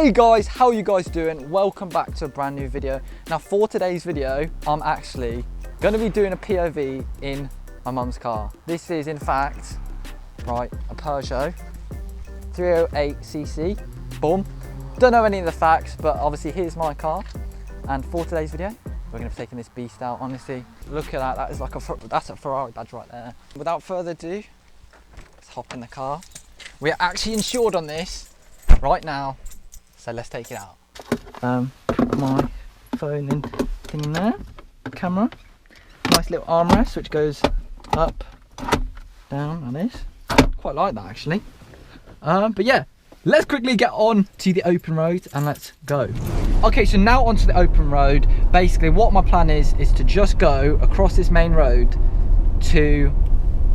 Hey guys, how are you guys doing? Welcome back to a brand new video. Now for today's video, I'm actually going to be doing a POV in my mum's car. This is in fact, right, a Peugeot 308cc, boom. Don't know any of the facts, but obviously here's my car. And for today's video, we're going to be taking this beast out. Honestly, look at that, that is like that's a Ferrari badge right there. Without further ado, let's hop in the car. We are actually insured on this right now. So let's take it out. Put my phone in thing in there, camera, nice little armrest which goes up, down like this. Quite like that actually. But yeah, let's quickly get on to the open road and let's go. Okay, so now onto the open road. Basically what my plan is to just go across this main road to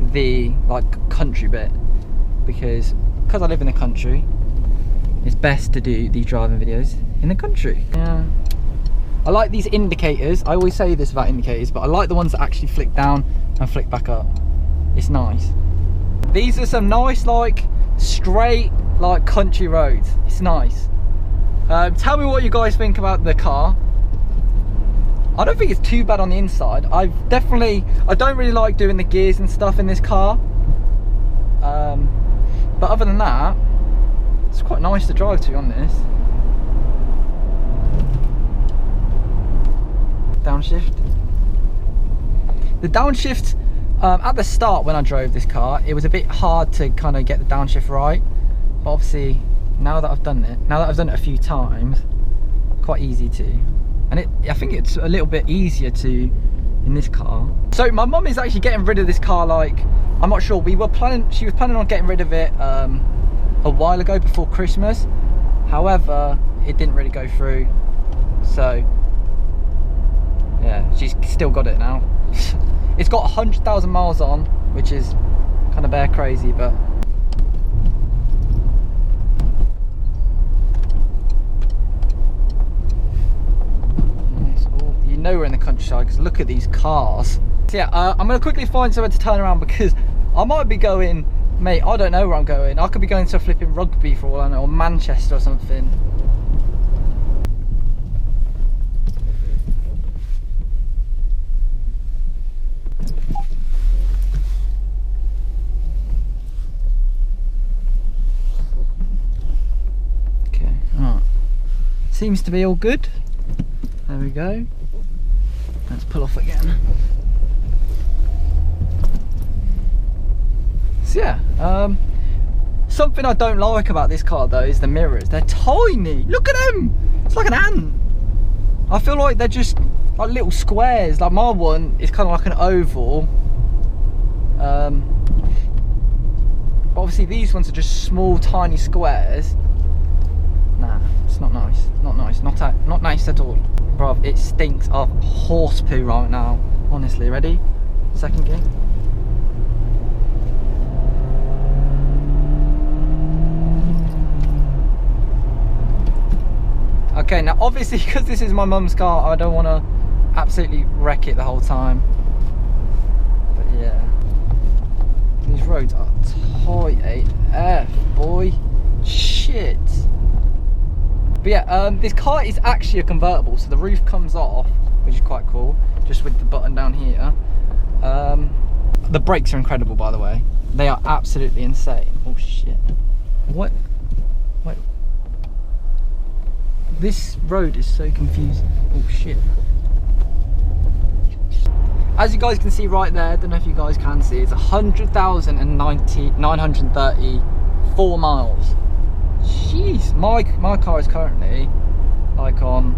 the like country bit, because I live in the country. It's best to do these driving videos in the country. Yeah. I like these indicators. I always say this about indicators, but I like the ones that actually flick down and flick back up. It's nice. These are some nice, like, straight, like, country roads. It's nice. Tell me what you guys think about the car. I don't think it's too bad on the inside. I don't really like doing the gears and stuff in this car. But other than that, it's quite nice to drive, to be honest. Downshift. The downshift, at the start when I drove this car, it was a bit hard to kind of get the downshift right. But obviously, now that I've done it a few times, quite easy to. And I think it's a little bit easier to in this car. So my mum is actually getting rid of this car. Like, I'm not sure. She was planning on getting rid of it a while ago before Christmas. However, it didn't really go through, so yeah, she's still got it now. It's got 100,000 miles on, which is kind of bare crazy, but nice. Oh, you know we're in the countryside because look at these cars. So yeah, I'm gonna quickly find somewhere to turn around because I might be going, mate, I don't know where I'm going. I could be going to a flipping Rugby for all I know, or Manchester or something. Okay, alright. Seems to be all good. There we go. Let's pull off again. Yeah, something I don't like about this car though is the mirrors. They're tiny. Look at them. It's like an ant. I feel like they're just like little squares. Like my one is kind of like an oval. But obviously these ones are just small, tiny squares. Nah, it's not nice. Not nice. Not nice at all. Bruv, it stinks of horse poo right now. Honestly, ready? Second gear. Okay, now obviously because this is my mum's car, I don't want to absolutely wreck it the whole time. But yeah, these roads are tight AF, boy. Shit. But yeah, this car is actually a convertible, so the roof comes off, which is quite cool, just with the button down here. The brakes are incredible, by the way. They are absolutely insane. Oh shit. What? Wait. This road is so confusing. Oh shit. As you guys can see right there, I don't know if you guys can see, it's 100,934 miles. Jeez, my car is currently like on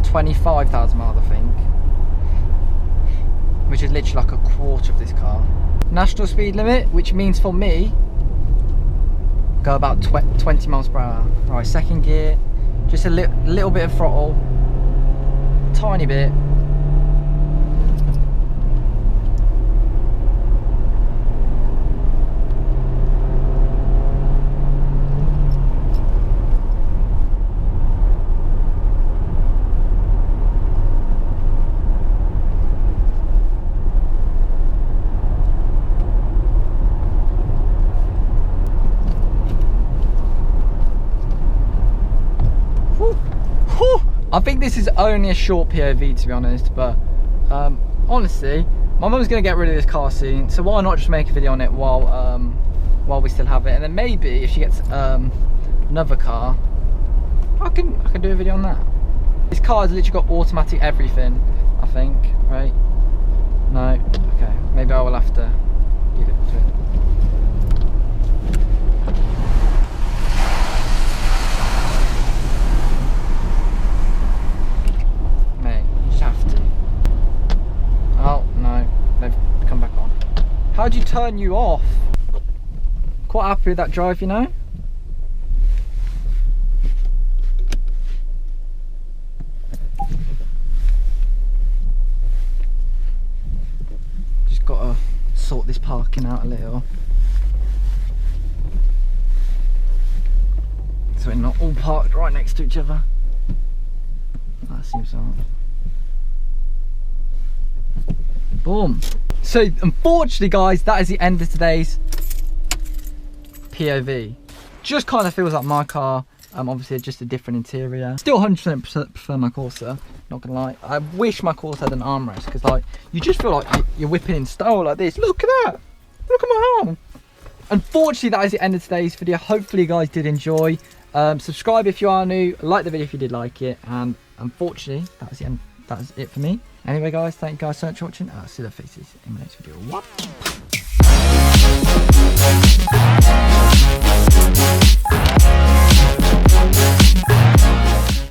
25,000 miles, I think, which is literally like a quarter of this car. National speed limit, which means for me, go about 20 miles per hour. Right, second gear, just a little bit of throttle, tiny bit. I think this is only a short POV, to be honest, but honestly, my mum's gonna get rid of this car soon, so why not just make a video on it while we still have it, and then maybe if she gets another car, I can do a video on that. This car has literally got automatic everything, I think, right? No, okay, maybe I will have to leave it to it. Mate, you just have to. Oh, no, they've come back on. How'd you turn you off? Quite happy with that drive, you know? Just gotta sort this parking out a little, so we're not all parked right next to each other. That seems alright. Boom. So unfortunately guys, that is the end of today's POV. Just kind of feels like my car, obviously just a different interior. Still 100% prefer my Corsa, not gonna lie. I wish my Corsa had an armrest, because like, you just feel like you're whipping in style like this. Look at that, look at my arm. Unfortunately, that is the end of today's video. Hopefully you guys did enjoy. Subscribe if you are new, like the video if you did like it, and unfortunately, that was the end. That is it for me. Anyway guys, thank you guys so much for watching. I'll see their faces in my next video. What?